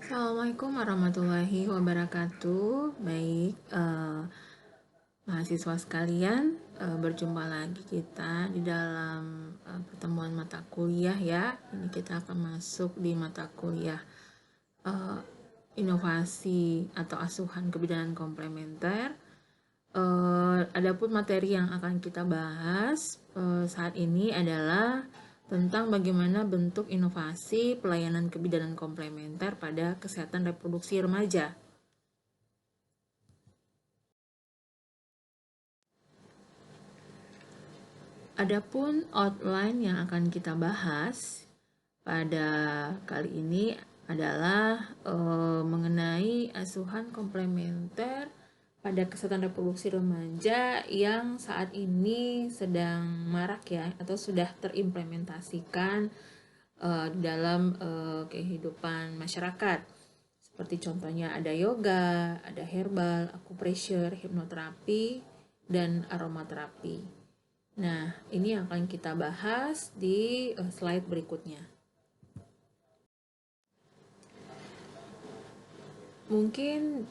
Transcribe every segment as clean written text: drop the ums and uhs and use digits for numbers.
Assalamualaikum warahmatullahi wabarakatuh. Baik, mahasiswa sekalian, berjumpa lagi kita di dalam pertemuan mata kuliah ya. Ini kita akan masuk di mata kuliah inovasi atau asuhan kebidanan komplementer. Adapun materi yang akan kita bahas saat ini adalah tentang bagaimana bentuk inovasi pelayanan kebidanan komplementer pada kesehatan reproduksi remaja. Adapun outline yang akan kita bahas pada kali ini adalah mengenai asuhan komplementer pada kesehatan reproduksi remaja yang saat ini sedang marak ya, atau sudah terimplementasikan dalam kehidupan masyarakat. Seperti contohnya ada yoga, ada herbal, acupressure, hipnoterapi, dan aromaterapi. Nah, ini yang akan kita bahas di slide berikutnya. Mungkin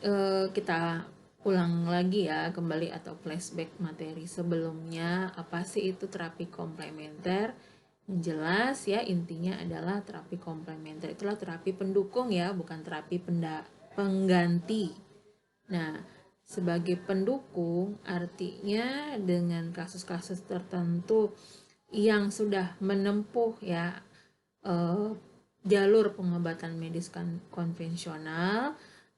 kita ulang lagi ya, kembali atau flashback materi sebelumnya. Apa sih itu terapi komplementer? Yang jelas ya, intinya adalah terapi komplementer itulah terapi pendukung ya, bukan terapi pengganti. Nah, sebagai pendukung artinya dengan kasus-kasus tertentu yang sudah menempuh ya jalur pengobatan medis konvensional,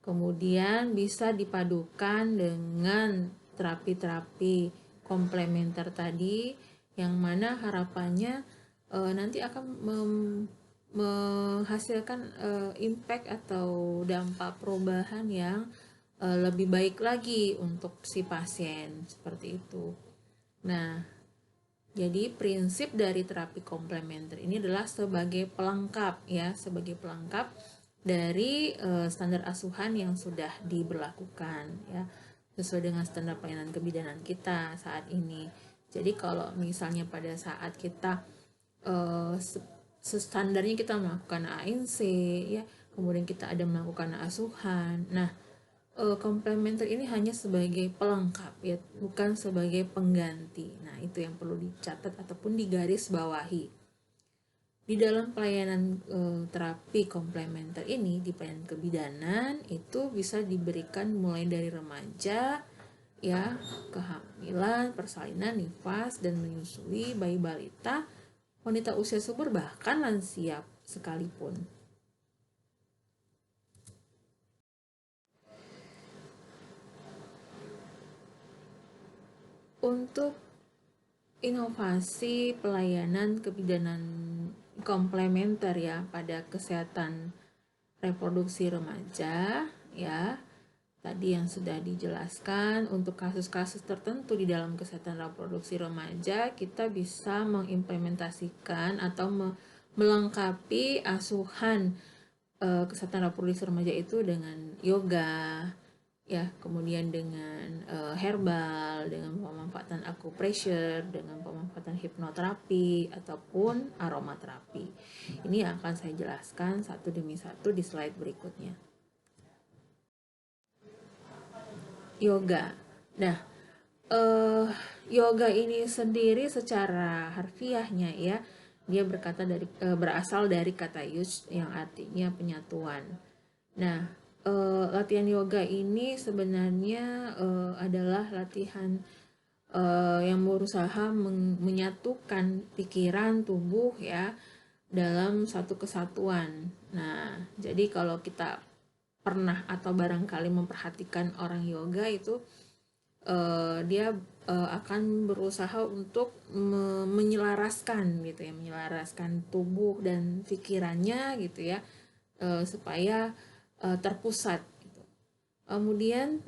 kemudian bisa dipadukan dengan terapi-terapi komplementer tadi, yang mana harapannya nanti akan menghasilkan impact atau dampak perubahan yang lebih baik lagi untuk si pasien, seperti itu. Nah, jadi prinsip dari terapi komplementer ini adalah sebagai pelengkap ya, sebagai pelengkap dari standar asuhan yang sudah diberlakukan ya, sesuai dengan standar pelayanan kebidanan kita saat ini. Jadi kalau misalnya pada saat kita standarnya kita melakukan ANC ya, kemudian kita ada melakukan asuhan. Nah, komplementer ini hanya sebagai pelengkap ya, bukan sebagai pengganti. Nah, itu yang perlu dicatat ataupun digaris bawahi. Di dalam pelayanan terapi komplementer ini, di pelayanan kebidanan itu bisa diberikan mulai dari remaja ya, kehamilan, persalinan, nifas, dan menyusui, bayi balita, wanita usia subur, bahkan lansia sekalipun. Untuk inovasi pelayanan kebidanan komplementer ya pada kesehatan reproduksi remaja ya, tadi yang sudah dijelaskan, untuk kasus-kasus tertentu di dalam kesehatan reproduksi remaja kita bisa mengimplementasikan atau melengkapi asuhan kesehatan reproduksi remaja itu dengan yoga ya, kemudian dengan herbal, dengan pemanfaatan acupressure, dengan pemanfaatan hipnoterapi ataupun aromaterapi. Ini akan saya jelaskan satu demi satu di slide berikutnya. Yoga. Nah, yoga ini sendiri secara harfiahnya ya, dia berasal dari kata yuj yang artinya penyatuan. Nah, latihan yoga ini sebenarnya adalah latihan yang berusaha menyatukan pikiran, tubuh ya dalam satu kesatuan. Nah, jadi kalau kita pernah atau barangkali memperhatikan orang yoga itu dia akan berusaha untuk menyelaraskan gitu ya, menyelaraskan tubuh dan pikirannya gitu ya, supaya terpusat gitu. Kemudian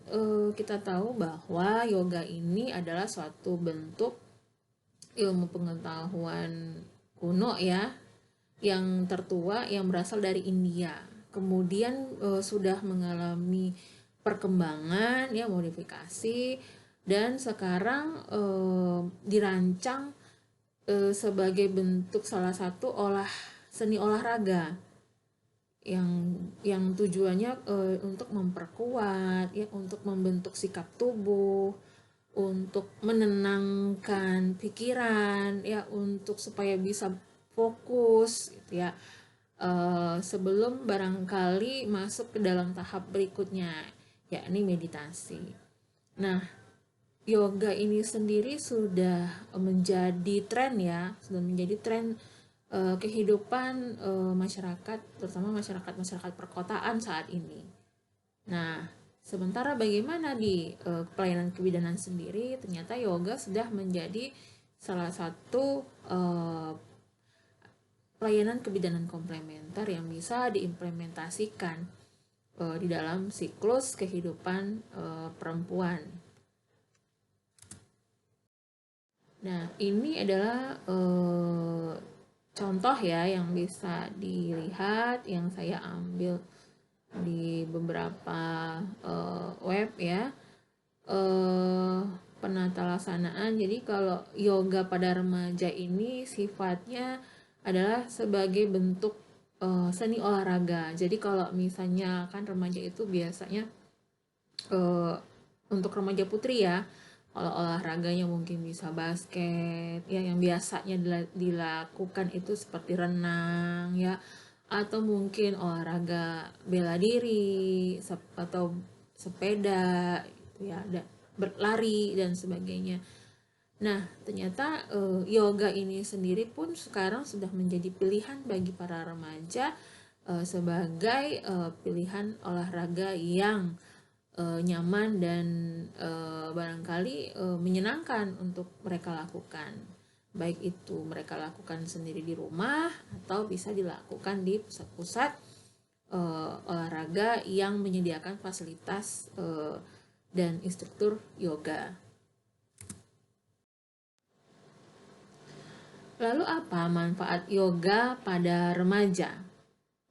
kita tahu bahwa yoga ini adalah suatu bentuk ilmu pengetahuan kuno ya, yang tertua, yang berasal dari India. Kemudian sudah mengalami perkembangan ya, modifikasi, dan sekarang dirancang sebagai bentuk salah satu seni olahraga yang tujuannya untuk memperkuat ya, untuk membentuk sikap tubuh, untuk menenangkan pikiran ya, untuk supaya bisa fokus gitu ya, sebelum barangkali masuk ke dalam tahap berikutnya, yakni meditasi. Nah, yoga ini sendiri sudah menjadi tren ya, sudah menjadi tren kehidupan masyarakat, terutama masyarakat perkotaan saat ini. Nah, sementara bagaimana di pelayanan kebidanan sendiri, ternyata yoga sudah menjadi salah satu pelayanan kebidanan komplementer yang bisa diimplementasikan di dalam siklus kehidupan perempuan. Nah, ini adalah contoh ya yang bisa dilihat, yang saya ambil di beberapa web ya, penata laksanaan. Jadi kalau yoga pada remaja ini sifatnya adalah sebagai bentuk seni olahraga. Jadi kalau misalnya kan remaja itu biasanya untuk remaja putri ya, kalau olahraganya mungkin bisa basket ya, yang biasanya dilakukan itu seperti renang ya, atau mungkin olahraga bela diri atau sepeda gitu ya, berlari dan sebagainya. Nah, ternyata yoga ini sendiri pun sekarang sudah menjadi pilihan bagi para remaja sebagai pilihan olahraga yang nyaman dan barangkali menyenangkan untuk mereka lakukan. Baik itu mereka lakukan sendiri di rumah atau bisa dilakukan di pusat-pusat olahraga yang menyediakan fasilitas dan instruktur yoga. Lalu apa manfaat yoga pada remaja?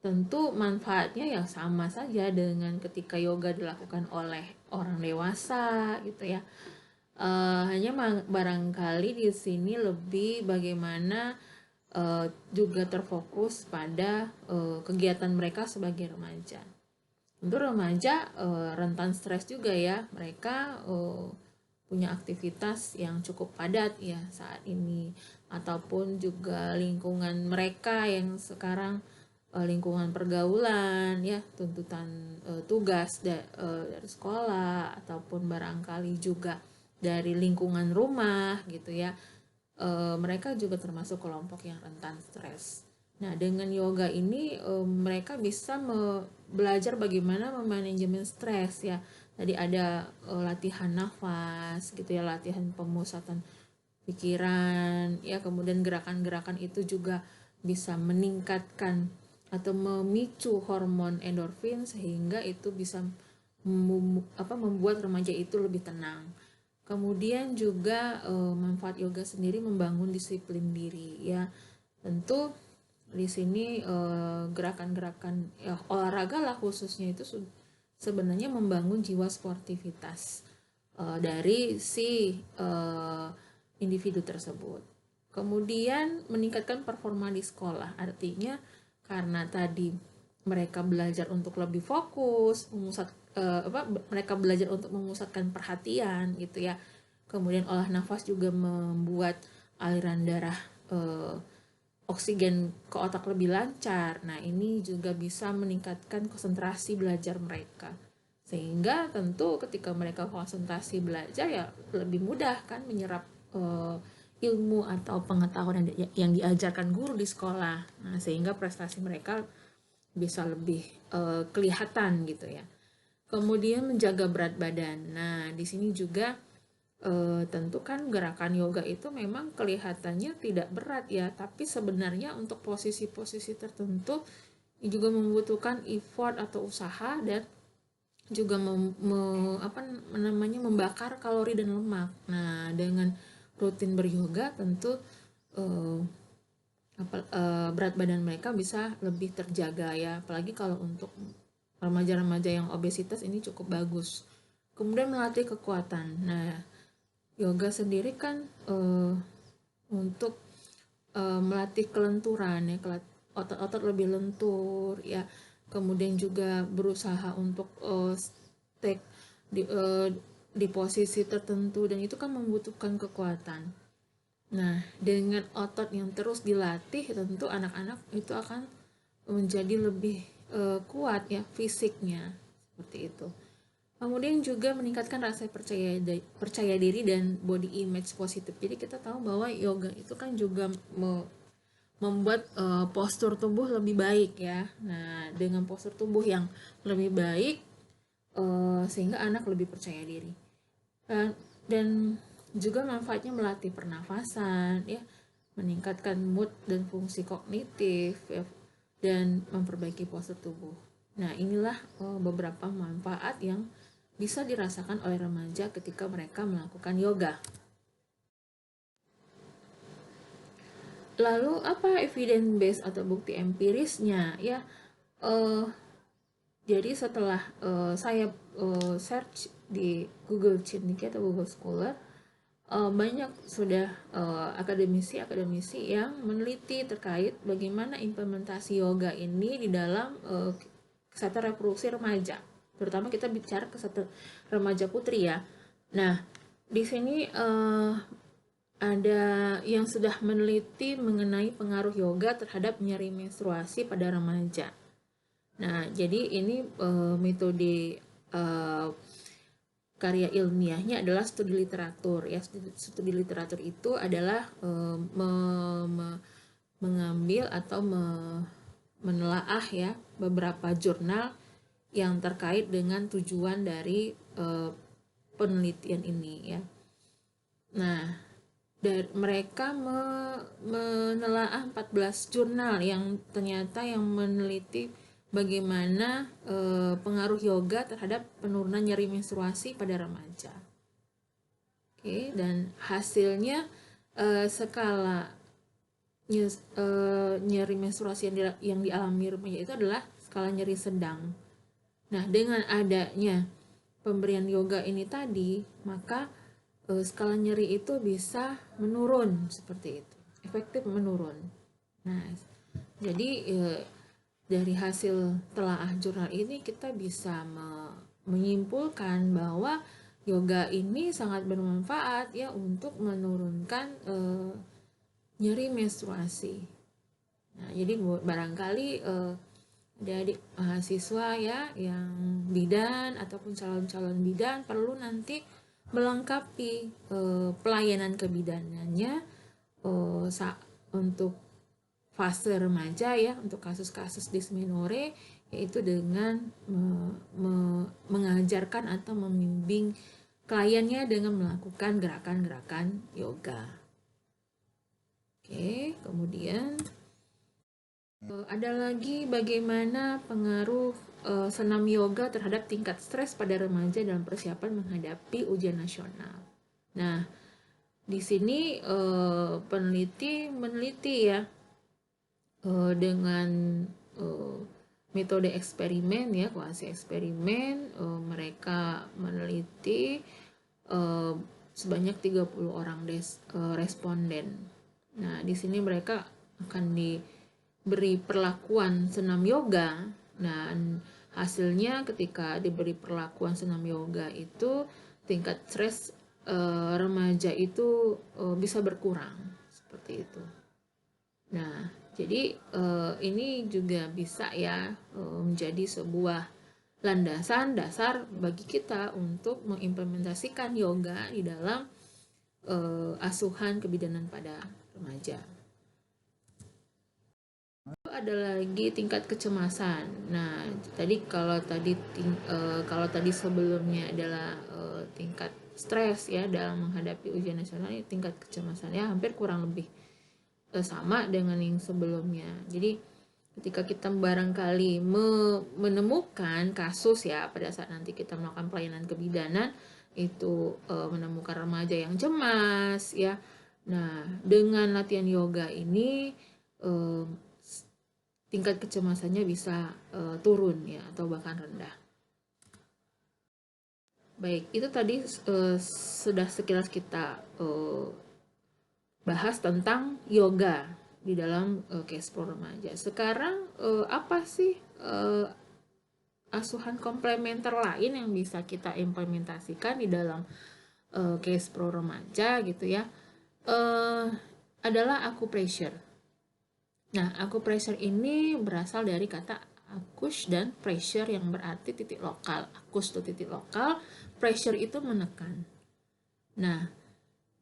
Tentu manfaatnya yang sama saja dengan ketika yoga dilakukan oleh orang dewasa gitu ya. Hanya barangkali di sini lebih bagaimana juga terfokus pada kegiatan mereka sebagai remaja. Untuk remaja rentan stres juga ya, mereka punya aktivitas yang cukup padat ya saat ini, ataupun juga lingkungan mereka yang sekarang lingkungan pergaulan ya, tuntutan tugas dari sekolah ataupun barangkali juga dari lingkungan rumah gitu ya, mereka juga termasuk kelompok yang rentan stres. Nah, dengan yoga ini mereka bisa belajar bagaimana memanajemen stres ya. Tadi ada latihan nafas gitu ya, latihan pemusatan pikiran ya, kemudian gerakan-gerakan itu juga bisa meningkatkan atau memicu hormon endorfin sehingga itu bisa membuat remaja itu lebih tenang. Kemudian juga manfaat yoga sendiri membangun disiplin diri ya. Tentu di sini gerakan-gerakan ya, olahraga lah khususnya itu sebenarnya membangun jiwa sportivitas dari si individu tersebut. Kemudian meningkatkan performa di sekolah, artinya karena tadi mereka belajar untuk lebih fokus, mereka belajar untuk memusatkan perhatian gitu ya. Kemudian olah nafas juga membuat aliran darah oksigen ke otak lebih lancar. Nah, ini juga bisa meningkatkan konsentrasi belajar mereka. Sehingga tentu ketika mereka konsentrasi belajar ya lebih mudah kan menyerap ilmu atau pengetahuan yang diajarkan guru di sekolah. Nah, sehingga prestasi mereka bisa lebih kelihatan gitu ya. Kemudian menjaga berat badan. Nah, di sini juga tentu kan gerakan yoga itu memang kelihatannya tidak berat ya, tapi sebenarnya untuk posisi-posisi tertentu juga membutuhkan effort atau usaha dan juga membakar kalori dan lemak. Nah, dengan rutin beryoga tentu berat badan mereka bisa lebih terjaga ya, apalagi kalau untuk remaja-remaja yang obesitas ini cukup bagus. Kemudian melatih kekuatan. Nah, yoga sendiri kan untuk melatih kelenturan ya, otot-otot lebih lentur ya, kemudian juga berusaha untuk stake di posisi tertentu, dan itu kan membutuhkan kekuatan. Nah, dengan otot yang terus dilatih, tentu anak-anak itu akan menjadi lebih kuat ya fisiknya, seperti itu. Kemudian juga meningkatkan rasa percaya diri dan body image positif. Jadi kita tahu bahwa yoga itu kan juga membuat postur tubuh lebih baik ya. Nah, dengan postur tubuh yang lebih baik, sehingga anak lebih percaya diri. Dan juga manfaatnya melatih pernafasan ya, meningkatkan mood dan fungsi kognitif ya, dan memperbaiki postur tubuh. Nah, inilah beberapa manfaat yang bisa dirasakan oleh remaja ketika mereka melakukan yoga. Lalu apa evidence base atau bukti empirisnya ya? Jadi setelah saya search di Google Chiniki atau Google Scholar, banyak sudah akademisi yang meneliti terkait bagaimana implementasi yoga ini di dalam kesehatan reproduksi remaja. Terutama kita bicara kesehatan remaja putri ya. Nah, di sini ada yang sudah meneliti mengenai pengaruh yoga terhadap nyeri menstruasi pada remaja. Nah, jadi ini metode karya ilmiahnya adalah studi literatur ya. Studi literatur itu adalah mengambil atau menelaah ya beberapa jurnal yang terkait dengan tujuan dari penelitian ini ya. Nah, mereka menelaah 14 jurnal yang ternyata yang meneliti bagaimana pengaruh yoga terhadap penurunan nyeri menstruasi pada remaja. Oke, dan hasilnya skala nyeri menstruasi yang dialami remaja itu adalah skala nyeri sedang. Nah, dengan adanya pemberian yoga ini tadi, maka skala nyeri itu bisa menurun seperti itu, efektif menurun. Nah, jadi dari hasil telaah jurnal ini kita bisa menyimpulkan bahwa yoga ini sangat bermanfaat ya untuk menurunkan nyeri menstruasi. Nah, jadi barangkali adik-adik mahasiswa ya yang bidan ataupun calon-calon bidan perlu nanti melengkapi pelayanan kebidanannya untuk fase remaja ya, untuk kasus-kasus dysmenorrhea, yaitu dengan mengajarkan atau membimbing kliennya dengan melakukan gerakan-gerakan yoga. Oke, kemudian ada lagi bagaimana pengaruh senam yoga terhadap tingkat stres pada remaja dalam persiapan menghadapi ujian nasional. Nah, di sini peneliti meneliti ya dengan metode eksperimen ya, kuasi eksperimen. Mereka meneliti sebanyak 30 orang responden. Nah, di sini mereka akan diberi perlakuan senam yoga. Nah, hasilnya ketika diberi perlakuan senam yoga itu tingkat stres remaja itu bisa berkurang seperti itu. Nah, jadi ini juga bisa ya menjadi sebuah landasan dasar bagi kita untuk mengimplementasikan yoga di dalam asuhan kebidanan pada remaja. Ada lagi tingkat kecemasan. Nah, kalau tadi sebelumnya adalah tingkat stres ya dalam menghadapi ujian nasional, tingkat kecemasannya hampir kurang lebih sama dengan yang sebelumnya. Jadi ketika kita barangkali menemukan kasus ya pada saat nanti kita melakukan pelayanan kebidanan itu menemukan remaja yang cemas ya. Nah, dengan latihan yoga ini tingkat kecemasannya bisa turun ya atau bahkan rendah. Baik, itu tadi sudah sekilas kita bahas tentang yoga di dalam Cash Pro Remaja. Sekarang apa sih asuhan komplementer lain yang bisa kita implementasikan di dalam Cash Pro Remaja gitu ya, adalah acupressure. Nah, acupressure ini berasal dari kata acus dan pressure yang berarti titik lokal. Acus itu titik lokal, pressure itu menekan. Nah,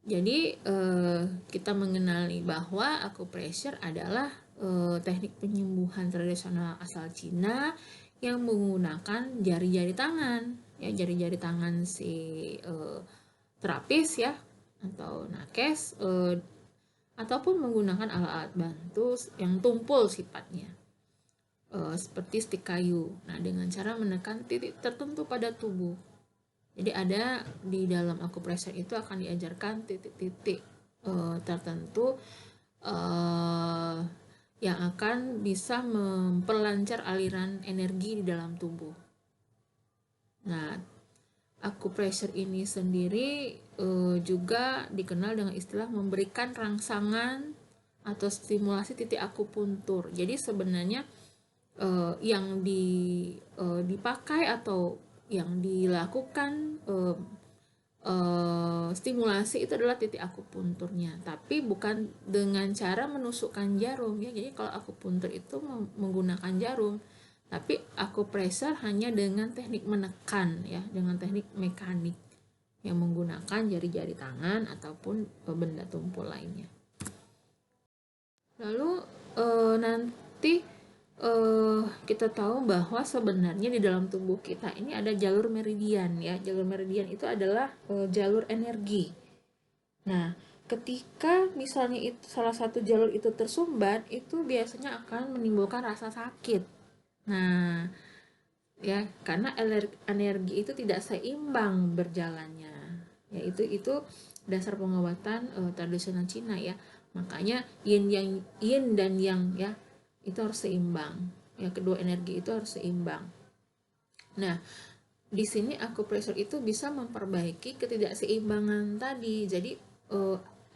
jadi kita mengenali bahwa acupressure adalah teknik penyembuhan tradisional asal Cina yang menggunakan jari-jari tangan, ya jari-jari tangan si terapis ya atau nakes, ataupun menggunakan alat-alat bantu yang tumpul sifatnya, seperti stik kayu. Nah, dengan cara menekan titik tertentu pada tubuh. Jadi ada di dalam acupressure itu akan diajarkan titik-titik tertentu yang akan bisa memperlancar aliran energi di dalam tubuh. Nah, acupressure ini sendiri juga dikenal dengan istilah memberikan rangsangan atau stimulasi titik akupuntur. Jadi sebenarnya yang dipakai atau yang dilakukan stimulasi itu adalah titik akupunturnya, tapi bukan dengan cara menusukkan jarum ya. Jadi kalau akupuntur itu menggunakan jarum, tapi acupressure hanya dengan teknik menekan ya, dengan teknik mekanik yang menggunakan jari-jari tangan ataupun benda tumpul lainnya. Lalu nanti kita tahu bahwa sebenarnya di dalam tubuh kita ini ada jalur meridian ya. Jalur meridian itu adalah jalur energi. Nah, ketika misalnya itu salah satu jalur itu tersumbat, itu biasanya akan menimbulkan rasa sakit. Nah, ya karena energi itu tidak seimbang berjalannya. Ya itu dasar pengobatan tradisional Cina ya. Makanya yin dan yang ya itu harus seimbang. Ya, kedua energi itu harus seimbang. Nah, di sini acupressure itu bisa memperbaiki ketidakseimbangan tadi. Jadi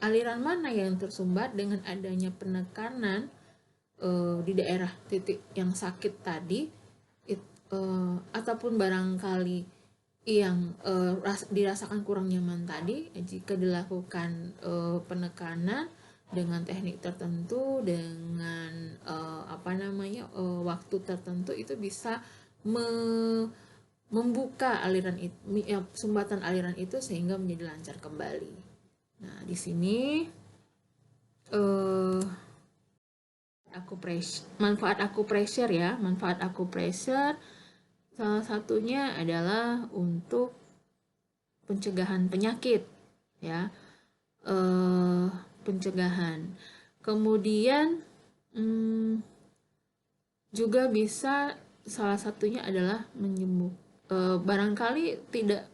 aliran mana yang tersumbat dengan adanya penekanan di daerah titik yang sakit tadi, ataupun barangkali yang dirasakan kurang nyaman tadi, jika dilakukan penekanan dengan teknik tertentu, dengan waktu tertentu, itu bisa membuka aliran itu, sumbatan aliran itu sehingga menjadi lancar kembali. Nah, di sini manfaat acupressure ya, manfaat acupressure salah satunya adalah untuk pencegahan penyakit ya, pencegahan. Kemudian juga bisa salah satunya adalah menyembuh. Barangkali tidak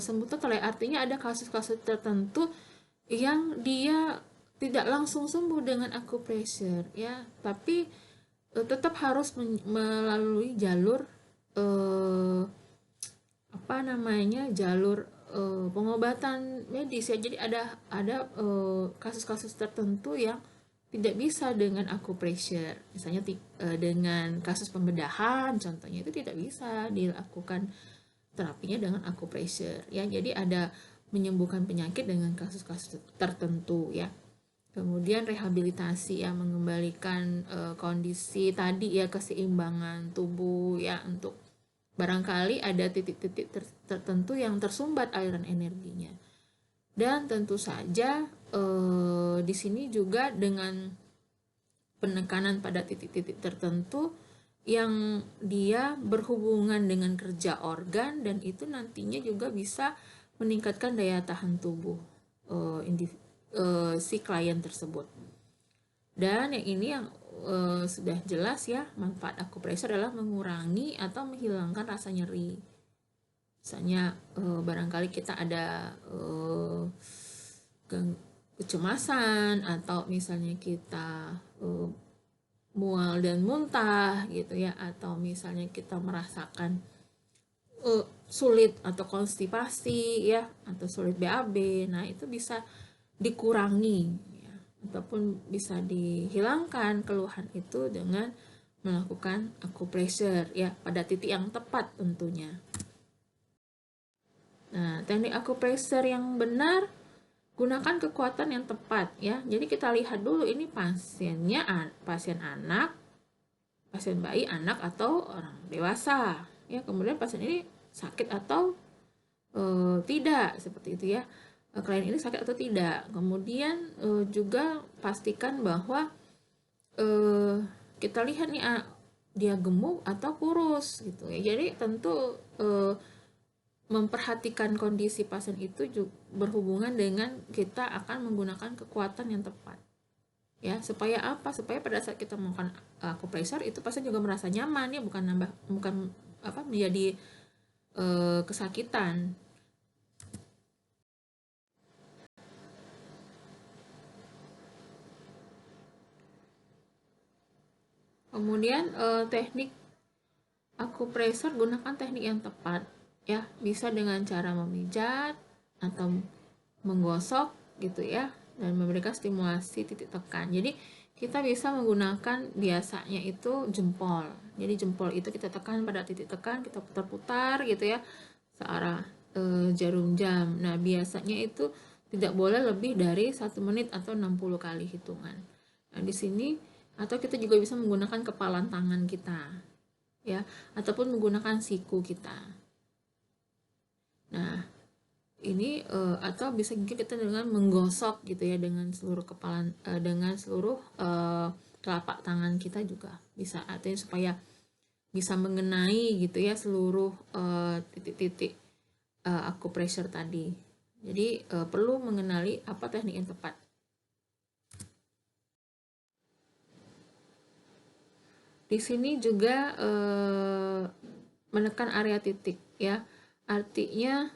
sembuh total, artinya ada kasus-kasus tertentu yang dia tidak langsung sembuh dengan acupressure ya, tapi tetap harus melalui jalur jalur pengobatan medis ya. Jadi ada kasus-kasus tertentu yang tidak bisa dengan acupressure, misalnya dengan kasus pembedahan contohnya, itu tidak bisa dilakukan terapinya dengan acupressure ya. Jadi ada menyembuhkan penyakit dengan kasus-kasus tertentu ya. Kemudian rehabilitasi ya, mengembalikan kondisi tadi ya, keseimbangan tubuh ya, untuk barangkali ada titik-titik tertentu yang tersumbat aliran energinya. Dan tentu saja di sini juga dengan penekanan pada titik-titik tertentu yang dia berhubungan dengan kerja organ, dan itu nantinya juga bisa meningkatkan daya tahan tubuh si klien tersebut. Dan yang ini yang sudah jelas ya, manfaat acupressure adalah mengurangi atau menghilangkan rasa nyeri. Misalnya barangkali kita ada kecemasan, atau misalnya kita mual dan muntah gitu ya, atau misalnya kita merasakan sulit atau konstipasi ya, atau sulit BAB. Nah, itu bisa dikurangi ya, ataupun bisa dihilangkan keluhan itu dengan melakukan acupressure ya pada titik yang tepat tentunya. Nah, teknik acupressure yang benar gunakan kekuatan yang tepat ya. Jadi kita lihat dulu ini pasiennya pasien anak, pasien bayi, anak atau orang dewasa. Ya, kemudian pasien ini sakit atau tidak seperti itu ya. Klien ini sakit atau tidak. Kemudian juga pastikan bahwa kita lihat nih dia gemuk atau kurus gitu ya. Jadi tentu memperhatikan kondisi pasien itu juga berhubungan dengan kita akan menggunakan kekuatan yang tepat ya, supaya apa, supaya pada saat kita melakukan acupressure itu pasien juga merasa nyaman ya, bukan menjadi kesakitan. Kemudian teknik acupressure, gunakan teknik yang tepat ya, bisa dengan cara memijat atau menggosok gitu ya, dan memberikan stimulasi titik tekan. Jadi kita bisa menggunakan biasanya itu jempol. Jadi jempol itu kita tekan pada titik tekan, kita putar-putar gitu ya searah jarum jam. Nah, biasanya itu tidak boleh lebih dari 1 menit atau 60 kali hitungan. Nah, di sini atau kita juga bisa menggunakan kepalan tangan kita ya, ataupun menggunakan siku kita. Nah, ini atau bisa juga kita dengan menggosok gitu ya dengan seluruh dengan seluruh telapak tangan kita juga bisa, artinya supaya bisa mengenai gitu ya seluruh titik-titik acupressure tadi. Jadi perlu mengenali apa teknik yang tepat. Di sini juga menekan area titik ya, artinya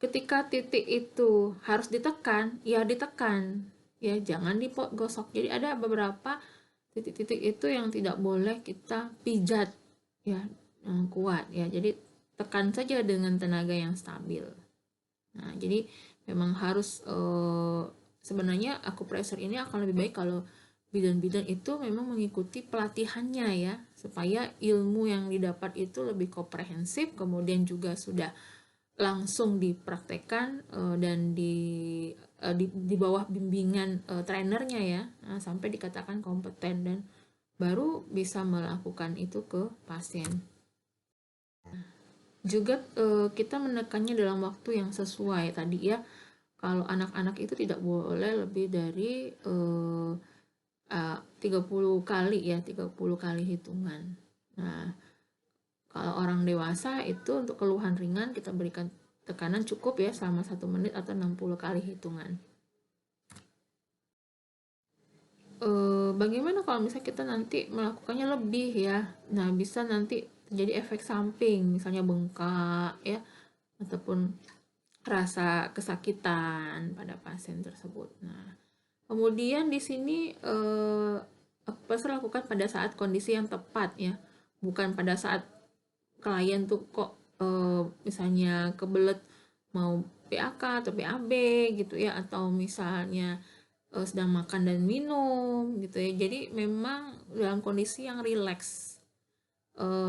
ketika titik itu harus ditekan, ya ditekan ya, jangan digosok. Jadi ada beberapa titik-titik itu yang tidak boleh kita pijat ya, yang kuat ya. Jadi tekan saja dengan tenaga yang stabil. Nah, jadi memang harus sebenarnya acupressure ini akan lebih baik kalau bidan-bidan itu memang mengikuti pelatihannya ya, supaya ilmu yang didapat itu lebih komprehensif, kemudian juga sudah langsung dipraktekkan dan di bawah bimbingan trainernya ya, sampai dikatakan kompeten dan baru bisa melakukan itu ke pasien. Juga kita menekannya dalam waktu yang sesuai tadi ya. Kalau anak-anak itu tidak boleh lebih dari 30 kali ya, 30 kali hitungan. Nah, kalau orang dewasa itu untuk keluhan ringan kita berikan tekanan cukup ya selama 1 menit atau 60 kali hitungan. Bagaimana kalau misalnya kita nanti melakukannya lebih ya? Nah, bisa nanti terjadi efek samping, misalnya bengkak ya, ataupun rasa kesakitan pada pasien tersebut. Nah, kemudian di sini acupressure lakukan pada saat kondisi yang tepat ya, bukan pada saat klien tuh kok misalnya kebelet mau PAK atau PAB gitu ya, atau misalnya sedang makan dan minum gitu ya. Jadi memang dalam kondisi yang rileks,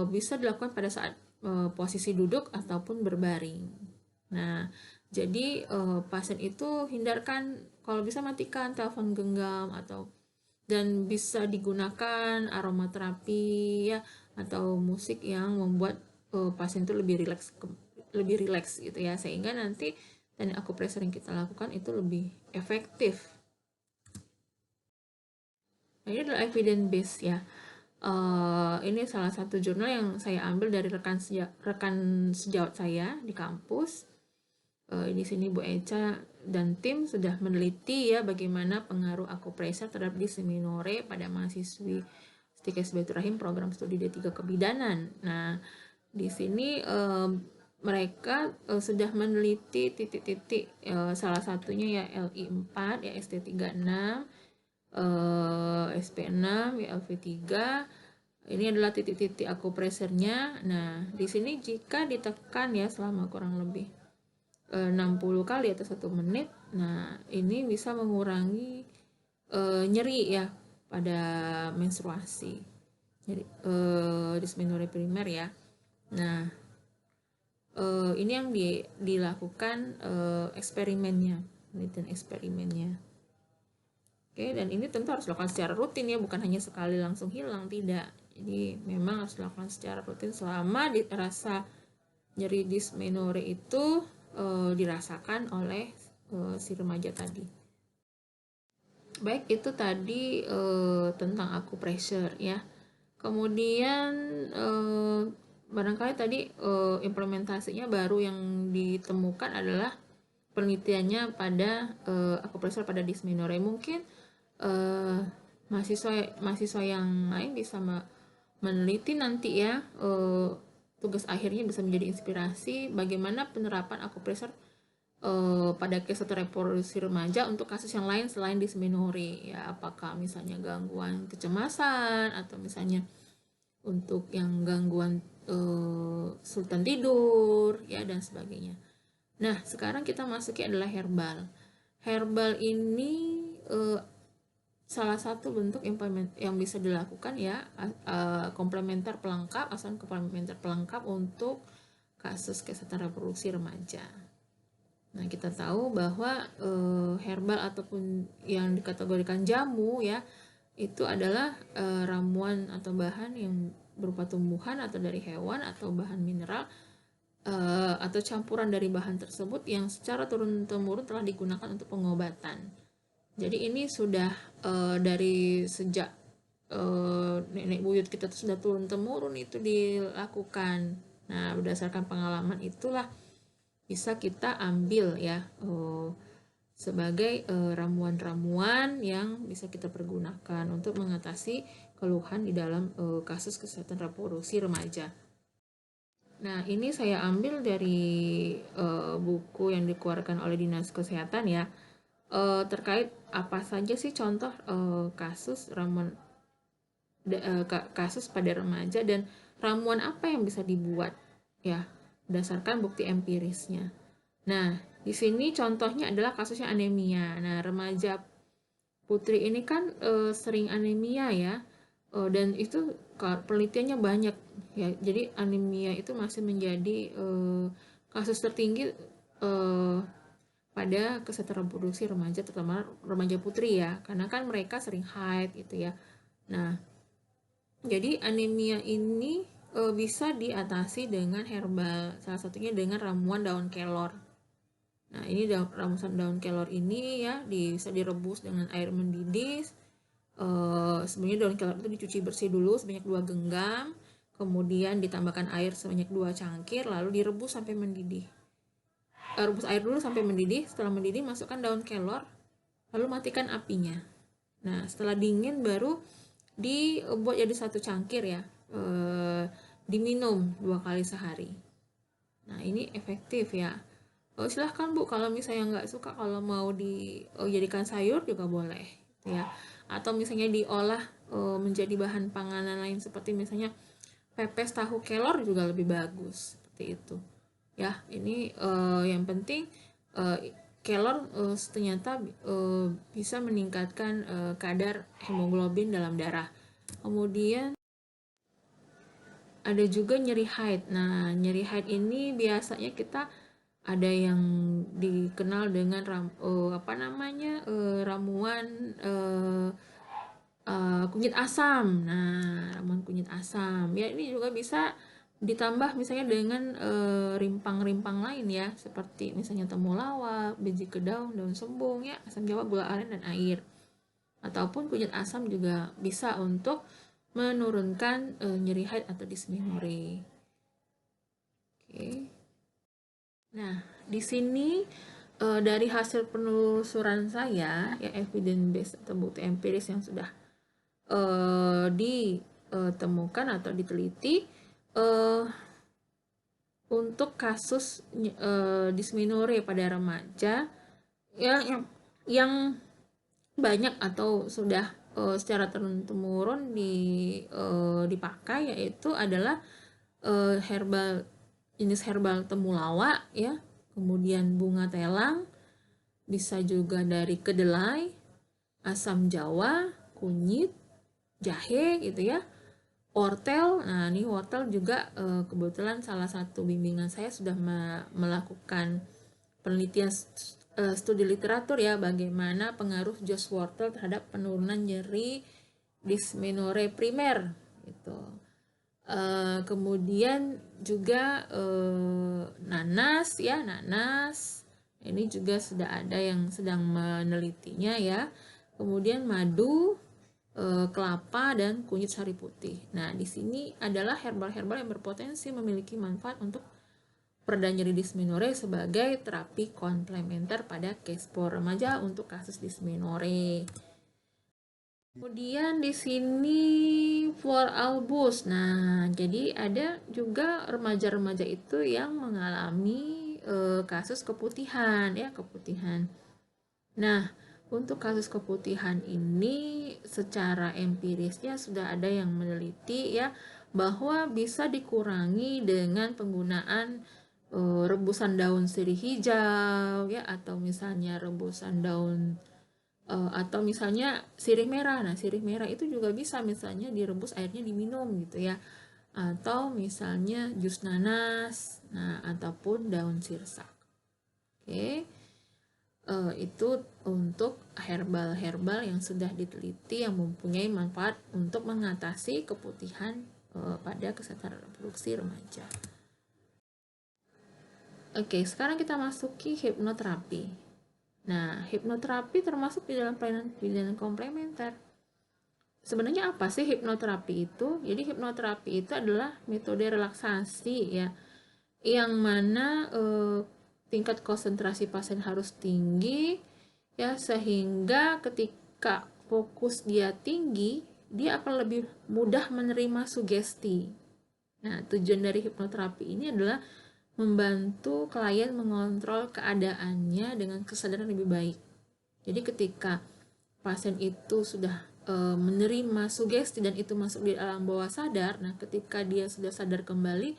bisa dilakukan pada saat posisi duduk ataupun berbaring. Nah, jadi pasien itu hindarkan, kalau bisa matikan telepon genggam dan bisa digunakan aromaterapi ya, atau musik yang membuat pasien itu lebih rileks gitu ya, sehingga nanti teknik acupressure yang kita lakukan itu lebih efektif. Nah, ini adalah evidence base ya. Ini salah satu jurnal yang saya ambil dari rekan sejawat saya di kampus. Di sini Bu Eca dan tim sudah meneliti ya bagaimana pengaruh acupressure terhadap dysmenorrhea pada mahasiswi Stikes Baitur Rahim program studi D3 kebidanan. Nah, di sini mereka sudah meneliti titik-titik, salah satunya ya LI4 ya, ST36, SP6 ya, LV3. Ini adalah titik-titik acupressure-nya. Nah, di sini jika ditekan ya selama kurang lebih 60 kali atau 1 menit. Nah, ini bisa mengurangi nyeri ya pada menstruasi. Jadi dysmenorrhea primer ya. Nah, ini yang dilakukan eksperimennya, penelitian eksperimennya. Oke, dan ini tentu harus dilakukan secara rutin ya, bukan hanya sekali langsung hilang, tidak. Jadi memang harus dilakukan secara rutin selama rasa nyeri dysmenorrhea itu dirasakan oleh si remaja tadi. Baik, itu tadi tentang acupressure ya. Kemudian barangkali tadi implementasinya baru yang ditemukan adalah penelitiannya pada acupressure pada dysmenorrhea. Mungkin mahasiswa yang lain bisa meneliti nanti ya, tugas akhirnya bisa menjadi inspirasi bagaimana penerapan acupressure pada kesehatan reproduksi remaja untuk kasus yang lain selain dysmenorrhea ya, apakah misalnya gangguan kecemasan atau misalnya untuk yang gangguan sultan tidur ya dan sebagainya. Nah, sekarang kita masuki adalah herbal. Herbal ini salah satu bentuk yang bisa dilakukan ya, komplementer pelengkap, asuhan komplementer pelengkap untuk kasus kesehatan reproduksi remaja. Nah, kita tahu bahwa herbal ataupun yang dikategorikan jamu ya, itu adalah ramuan atau bahan yang berupa tumbuhan atau dari hewan atau bahan mineral atau campuran dari bahan tersebut yang secara turun-temurun telah digunakan untuk pengobatan. Jadi ini sudah dari sejak nenek buyut kita sudah turun-temurun itu dilakukan. Nah, berdasarkan pengalaman itulah bisa kita ambil ya sebagai ramuan-ramuan yang bisa kita pergunakan untuk mengatasi keluhan di dalam kasus kesehatan reproduksi remaja. Nah, ini saya ambil dari buku yang dikeluarkan oleh Dinas Kesehatan ya, terkait apa saja sih contoh kasus ramuan kasus pada remaja dan ramuan apa yang bisa dibuat ya berdasarkan bukti empirisnya. Nah, di sini contohnya adalah kasusnya anemia. Nah, remaja putri ini kan sering anemia ya, dan itu penelitiannya banyak ya. Jadi anemia itu masih menjadi kasus tertinggi pada kesehatan reproduksi remaja, terutama remaja putri ya, karena kan mereka sering haid gitu ya. Nah, jadi anemia ini bisa diatasi dengan herbal, salah satunya dengan ramuan daun kelor. Nah, ini ramuan daun kelor ini ya bisa direbus dengan air mendidih. Sebenarnya daun kelor itu dicuci bersih dulu sebanyak 2 genggam, kemudian ditambahkan air sebanyak 2 cangkir, lalu direbus sampai mendidih. Rebus air dulu sampai mendidih. Setelah mendidih, masukkan daun kelor, lalu matikan apinya. Nah, setelah dingin baru dibuat jadi 1 cangkir ya, diminum 2 kali sehari. Nah, ini efektif ya. Silahkan Bu, kalau misalnya nggak suka, kalau mau dijadikan sayur juga boleh ya, atau misalnya diolah menjadi bahan panganan lain seperti misalnya pepes tahu kelor juga lebih bagus seperti itu. Ya, ini yang penting kelor ternyata bisa meningkatkan kadar hemoglobin dalam darah. Kemudian ada juga nyeri haid. Nah, nyeri haid ini biasanya kita ada yang dikenal dengan ramuan kunyit asam. Nah, ramuan kunyit asam ya, ini juga bisa ditambah misalnya dengan rimpang-rimpang lain ya, seperti misalnya temulawak, biji kedaung, daun sembung ya, asam jawa, gula aren, dan air. Ataupun kunyit asam juga bisa untuk menurunkan nyeri haid atau dysmenorrhea. Oke. Nah, di sini dari hasil penelusuran saya ya, evidence based atau bukti empiris yang sudah ditemukan atau diteliti untuk kasus dysmenorrhea pada remaja yang banyak atau sudah secara turun-temurun dipakai, yaitu adalah jenis herbal temulawak ya, kemudian bunga telang, bisa juga dari kedelai, asam jawa, kunyit, jahe gitu ya, wortel. Nah, ini wortel juga kebetulan salah satu bimbingan saya sudah melakukan penelitian studi literatur ya, bagaimana pengaruh jus wortel terhadap penurunan nyeri dysmenorrhea primer gitu. Kemudian juga nanas ya, nanas ini juga sudah ada yang sedang menelitinya ya. Kemudian madu, kelapa, dan kunyit sari putih. Nah, di sini adalah herbal-herbal yang berpotensi memiliki manfaat untuk pereda nyeri dysmenorrhea sebagai terapi komplementer pada case remaja untuk kasus dysmenorrhea. Kemudian di sini for albus. Nah, jadi ada juga remaja-remaja itu yang mengalami kasus keputihan ya, keputihan. Nah, untuk kasus keputihan ini secara empirisnya sudah ada yang meneliti ya bahwa bisa dikurangi dengan penggunaan rebusan daun sirih hijau ya, atau misalnya rebusan daun atau misalnya sirih merah. Nah, sirih merah itu juga bisa misalnya direbus airnya diminum gitu ya, atau misalnya jus nanas, nah ataupun daun sirsak. Oke. Itu untuk herbal-herbal yang sudah diteliti yang mempunyai manfaat untuk mengatasi keputihan pada kesehatan reproduksi remaja. Oke, sekarang kita masuki hipnoterapi. Nah, hipnoterapi termasuk di dalam pelayanan komplementer. Sebenarnya apa sih hipnoterapi itu? Jadi hipnoterapi itu adalah metode relaksasi ya, yang mana tingkat konsentrasi pasien harus tinggi ya, sehingga ketika fokus dia tinggi, dia akan lebih mudah menerima sugesti. Nah, tujuan dari hipnoterapi ini adalah membantu klien mengontrol keadaannya dengan kesadaran lebih baik. Jadi ketika pasien itu sudah menerima sugesti dan itu masuk di alam bawah sadar, nah ketika dia sudah sadar kembali,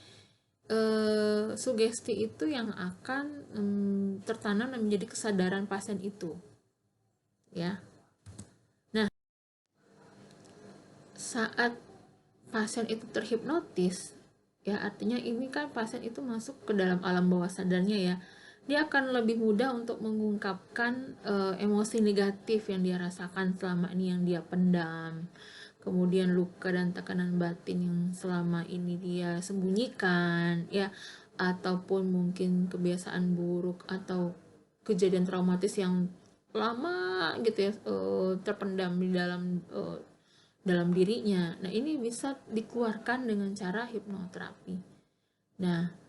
sugesti itu yang akan tertanam dan menjadi kesadaran pasien itu. Ya. Nah, saat pasien itu terhipnotis, ya artinya ini kan pasien itu masuk ke dalam alam bawah sadarnya ya, dia akan lebih mudah untuk mengungkapkan emosi negatif yang dia rasakan selama ini, yang dia pendam, kemudian luka dan tekanan batin yang selama ini dia sembunyikan ya, ataupun mungkin kebiasaan buruk atau kejadian traumatis yang lama gitu ya, terpendam di dalam dirinya. Nah, ini bisa dikeluarkan dengan cara hipnoterapi. Nah,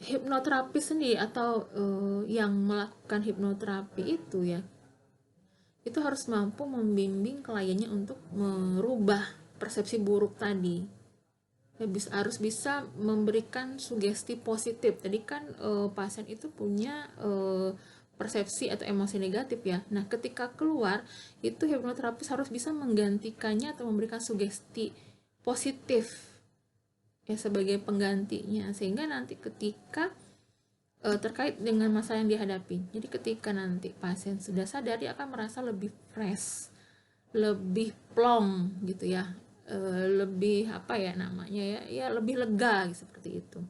hipnoterapi sendiri atau yang melakukan hipnoterapi itu ya, itu harus mampu membimbing kliennya untuk merubah persepsi buruk tadi. Ya, harus bisa memberikan sugesti positif. Tadi kan pasien itu punya persepsi atau emosi negatif ya. Nah, ketika keluar, itu hipnoterapis harus bisa menggantikannya atau memberikan sugesti positif ya sebagai penggantinya, sehingga nanti ketika terkait dengan masalah yang dihadapi. Jadi ketika nanti pasien sudah sadar, dia akan merasa lebih fresh, lebih plong gitu ya. Lebih apa ya namanya ya, ya lebih lega seperti itu.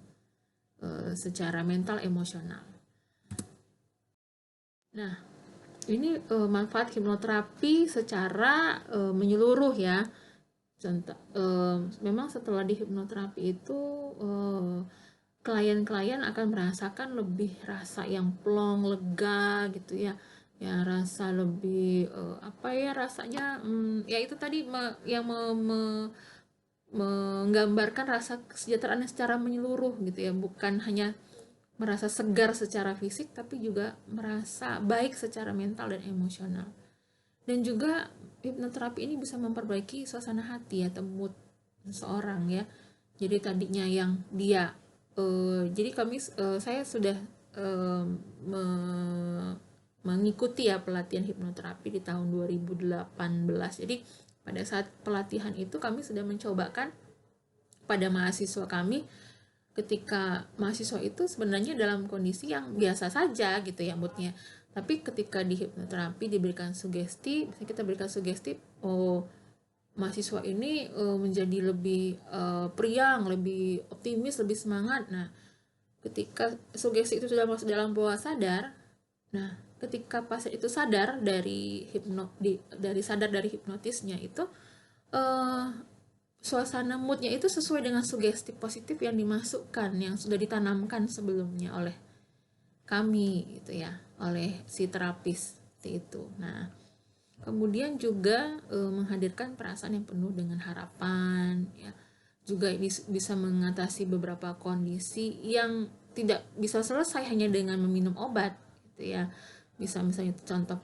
Secara mental emosional. Nah, ini manfaat hipnoterapi secara menyeluruh ya. Contoh, memang setelah di hipnoterapi itu klien-klien akan merasakan lebih rasa yang plong, lega gitu ya. Ya rasa lebih apa ya rasanya, ya itu tadi yang menggambarkan rasa kesejahteraan secara menyeluruh gitu ya, bukan hanya merasa segar secara fisik, tapi juga merasa baik secara mental dan emosional. Dan juga hipnoterapi ini bisa memperbaiki suasana hati atau mood seseorang ya. Jadi tadinya yang dia jadi saya sudah mengikuti ya pelatihan hipnoterapi di tahun 2018. Jadi pada saat pelatihan itu kami sudah mencobakan pada mahasiswa kami ketika mahasiswa itu sebenarnya dalam kondisi yang biasa saja gitu ya moodnya, tapi ketika di hipnoterapi diberikan sugesti, misalnya kita berikan sugesti, oh mahasiswa ini menjadi lebih periang, lebih optimis, lebih semangat. Nah, ketika sugesti itu sudah masuk dalam bawah sadar, nah ketika pasien itu sadar dari sadar dari hipnotisnya itu, eh, suasana moodnya itu sesuai dengan sugesti positif yang dimasukkan, yang sudah ditanamkan sebelumnya oleh kami gitu ya, oleh si terapis seperti itu. Nah, kemudian juga menghadirkan perasaan yang penuh dengan harapan ya. Juga bisa mengatasi beberapa kondisi yang tidak bisa selesai hanya dengan meminum obat gitu ya. Bisa misalnya contoh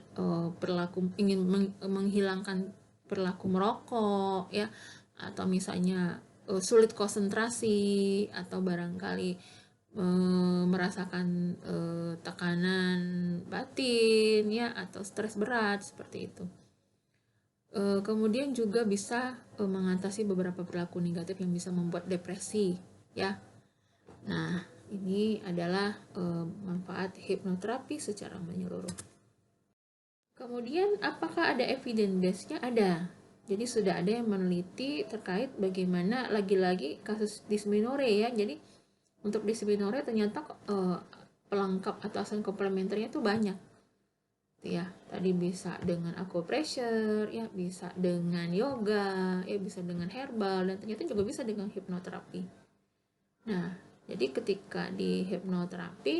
perilaku ingin menghilangkan perilaku merokok ya, atau misalnya sulit konsentrasi, atau barangkali merasakan tekanan batin ya, atau stres berat seperti itu. Kemudian juga bisa mengatasi beberapa perilaku negatif yang bisa membuat depresi ya. Nah, ini adalah manfaat hipnoterapi secara menyeluruh. Kemudian apakah ada evidence base-nya? Ada. Jadi sudah ada yang meneliti terkait bagaimana, lagi-lagi kasus dysmenorrhea ya. Jadi untuk dysmenorrhea ternyata pelengkap atau asam komplementernya itu banyak. Ya, tadi bisa dengan acupressure, ya bisa dengan yoga, ya bisa dengan herbal, dan ternyata juga bisa dengan hipnoterapi. Nah, jadi ketika di hipnoterapi,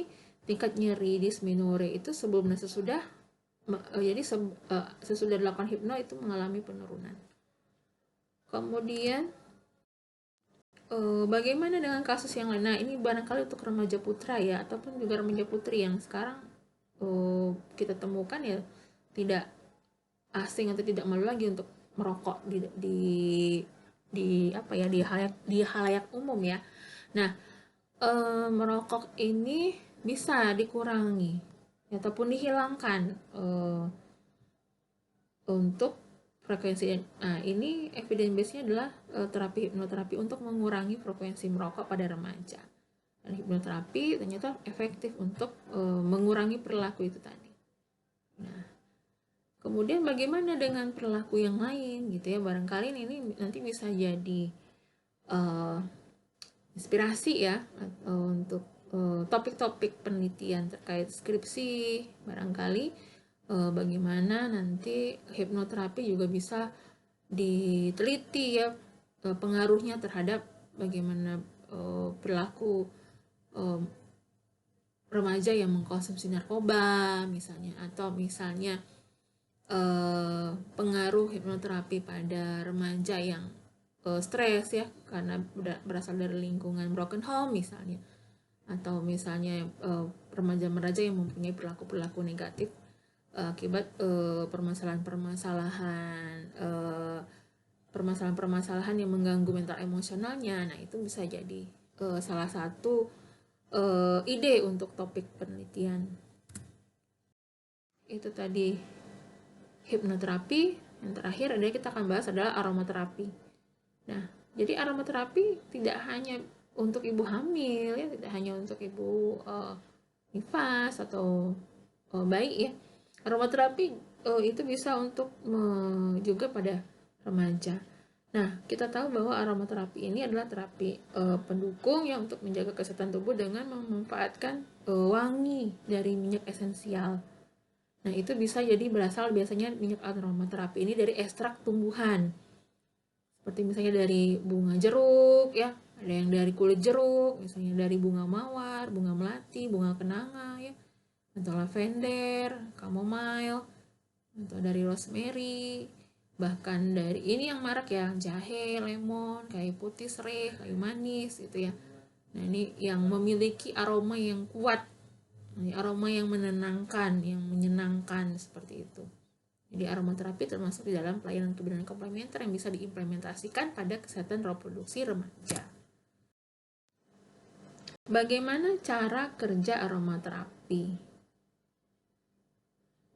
tingkat nyeri dysmenorrhea itu sebelum dan sesudah, jadi sesudah dilakukan hipno itu mengalami penurunan. Kemudian bagaimana dengan kasus yang lain? Nah, ini barangkali untuk remaja putra ya, ataupun juga remaja putri yang sekarang kita temukan ya tidak asing atau tidak malu lagi untuk merokok di apa ya, di halayak umum ya. Nah, merokok ini bisa dikurangi ataupun dihilangkan untuk frekuensi. Nah, ini evidence base-nya adalah terapi hipnoterapi untuk mengurangi frekuensi merokok pada remaja. Dan hipnoterapi ternyata efektif untuk mengurangi perilaku itu tadi. Nah, kemudian bagaimana dengan perilaku yang lain gitu ya, barangkali ini nanti bisa jadi inspirasi ya untuk topik-topik penelitian terkait skripsi, barangkali bagaimana nanti hipnoterapi juga bisa diteliti ya, pengaruhnya terhadap bagaimana perilaku remaja yang mengkonsumsi narkoba misalnya, atau misalnya pengaruh hipnoterapi pada remaja yang stres ya karena berasal dari lingkungan broken home misalnya, atau misalnya remaja-remaja yang mempunyai perilaku-perilaku negatif akibat permasalahan yang mengganggu mental emosionalnya. Nah, itu bisa jadi salah satu ide untuk topik penelitian. Itu tadi hipnoterapi. Yang terakhir adalah kita akan bahas adalah aromaterapi. Nah, jadi aromaterapi tidak hanya untuk ibu hamil ya, tidak hanya untuk ibu nifas atau bayi ya. Aromaterapi itu bisa untuk juga pada remaja. Nah, kita tahu bahwa aromaterapi ini adalah terapi pendukung yang untuk menjaga kesehatan tubuh dengan memanfaatkan wangi dari minyak esensial. Nah, itu bisa jadi berasal biasanya minyak aromaterapi ini dari ekstrak tumbuhan. Seperti misalnya dari bunga jeruk ya, ada yang dari kulit jeruk, misalnya dari bunga mawar, bunga melati, bunga kenanga ya, atau lavender, chamomile, atau dari rosemary, bahkan dari ini yang marak ya, jahe, lemon, kayu putih, serai, kayu manis gitu ya. Nah, ini yang memiliki aroma yang kuat, aroma yang menenangkan, yang menyenangkan seperti itu. Jadi aromaterapi termasuk di dalam pelayanan kebidanan komplementer yang bisa diimplementasikan pada kesehatan reproduksi remaja. Bagaimana cara kerja aromaterapi?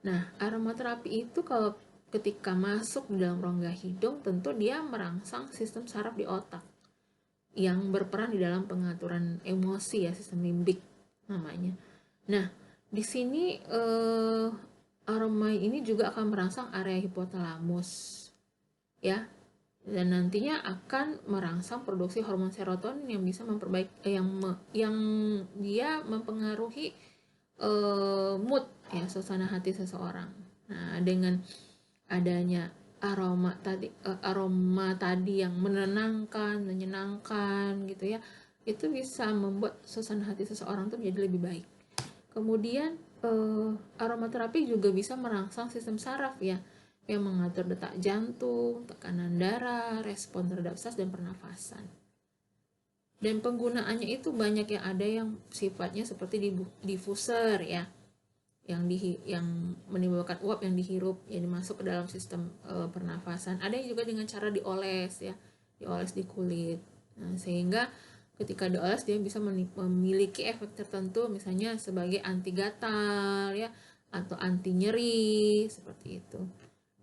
Nah, aromaterapi itu kalau ketika masuk di dalam rongga hidung, tentu dia merangsang sistem saraf di otak. yang berperan di dalam pengaturan emosi ya, sistem limbik namanya. Nah, di sini aroma ini juga akan merangsang area hipotalamus ya, dan nantinya akan merangsang produksi hormon serotonin yang bisa memperbaiki yang dia mempengaruhi mood ya, suasana hati seseorang. Nah, dengan adanya aroma tadi yang menenangkan, menyenangkan gitu ya, itu bisa membuat suasana hati seseorang tuh menjadi lebih baik. Kemudian aromaterapi juga bisa merangsang sistem saraf ya, yang mengatur detak jantung, tekanan darah, respon terhadap stres dan pernafasan. Dan penggunaannya itu banyak, yang ada yang sifatnya seperti diffuser ya, yang menimbulkan uap yang dihirup, yang masuk ke dalam sistem pernafasan. Ada yang juga dengan cara dioles ya, dioles di kulit. Nah, sehingga ketika dioles dia bisa memiliki efek tertentu, misalnya sebagai anti gatal ya, atau anti nyeri seperti itu.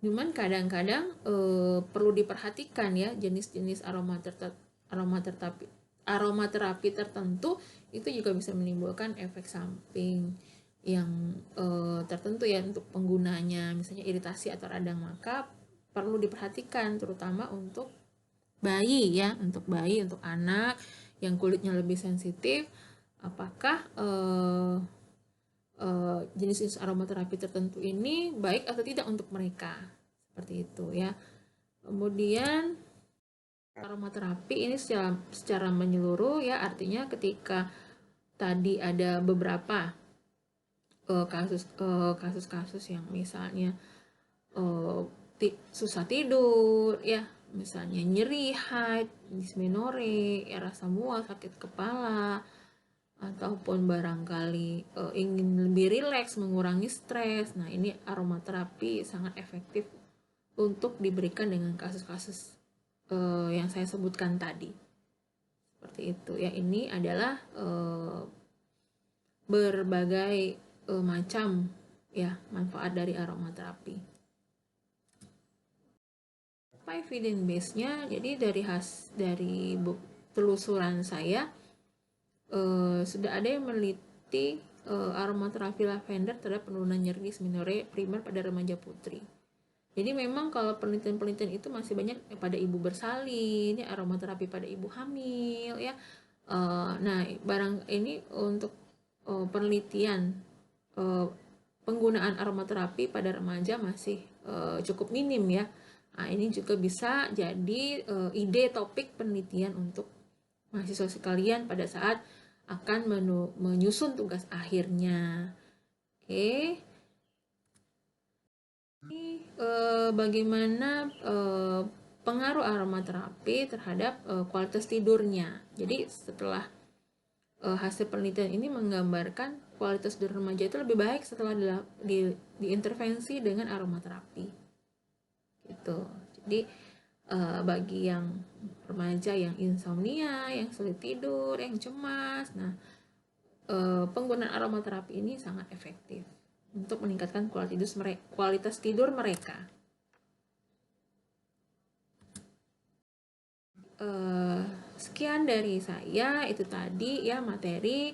Cuman kadang-kadang perlu diperhatikan ya, jenis-jenis aromaterapi tertentu itu juga bisa menimbulkan efek samping yang tertentu ya untuk penggunanya, misalnya iritasi atau radang, maka perlu diperhatikan terutama untuk bayi ya, untuk bayi, untuk anak yang kulitnya lebih sensitif, apakah jenis aromaterapi tertentu ini baik atau tidak untuk mereka, seperti itu ya. Kemudian aromaterapi ini secara menyeluruh ya, artinya ketika tadi ada beberapa kasus-kasus yang misalnya susah tidur ya, misalnya nyeri, haid, dysmenorrhea, ya, rasa mual, sakit kepala, ataupun barangkali ingin lebih rileks, mengurangi stres. Nah, ini aromaterapi sangat efektif untuk diberikan dengan kasus-kasus yang saya sebutkan tadi. Seperti itu ya, ini adalah berbagai macam ya manfaat dari aromaterapi. Apa evidence base-nya? Jadi dari telusuran saya sudah ada yang meneliti aromaterapi lavender terhadap penurunan nyeri dysmenorrhea primer pada remaja putri. Jadi memang kalau penelitian-penelitian itu masih banyak pada ibu bersalin, ya, aromaterapi pada ibu hamil, ya. Nah, barang ini untuk penelitian penggunaan aromaterapi pada remaja masih cukup minim ya. Nah, ini juga bisa jadi ide topik penelitian untuk mahasiswa sekalian pada saat akan menyusun tugas akhirnya. Oke. Ini bagaimana pengaruh aromaterapi terhadap kualitas tidurnya. Jadi setelah hasil penelitian ini menggambarkan kualitas tidur remaja itu lebih baik setelah diintervensi dengan aromaterapi. Gitu. Jadi bagi yang remaja yang insomnia, yang sulit tidur, yang cemas, nah penggunaan aromaterapi ini sangat efektif untuk meningkatkan kualitas tidur mereka. Sekian dari saya, itu tadi ya materi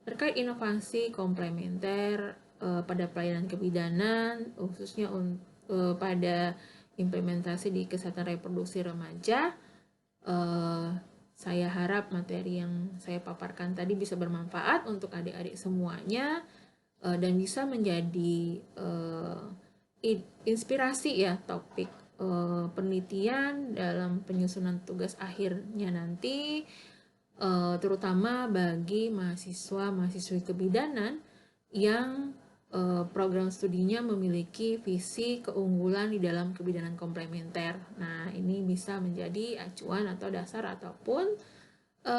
terkait inovasi komplementer pada pelayanan kebidanan, khususnya pada implementasi di kesehatan reproduksi remaja. Saya harap materi yang saya paparkan tadi bisa bermanfaat untuk adik-adik semuanya dan bisa menjadi inspirasi ya topik penelitian dalam penyusunan tugas akhirnya nanti, terutama bagi mahasiswa-mahasiswi kebidanan yang program studinya memiliki visi keunggulan di dalam kebidanan komplementer. Nah, ini bisa menjadi acuan atau dasar ataupun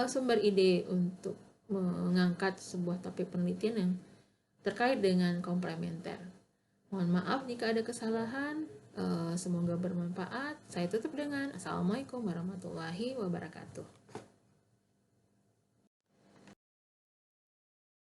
sumber ide untuk mengangkat sebuah topik penelitian yang terkait dengan komplementer. Mohon maaf jika ada kesalahan, semoga bermanfaat. Saya tutup dengan Assalamualaikum warahmatullahi wabarakatuh.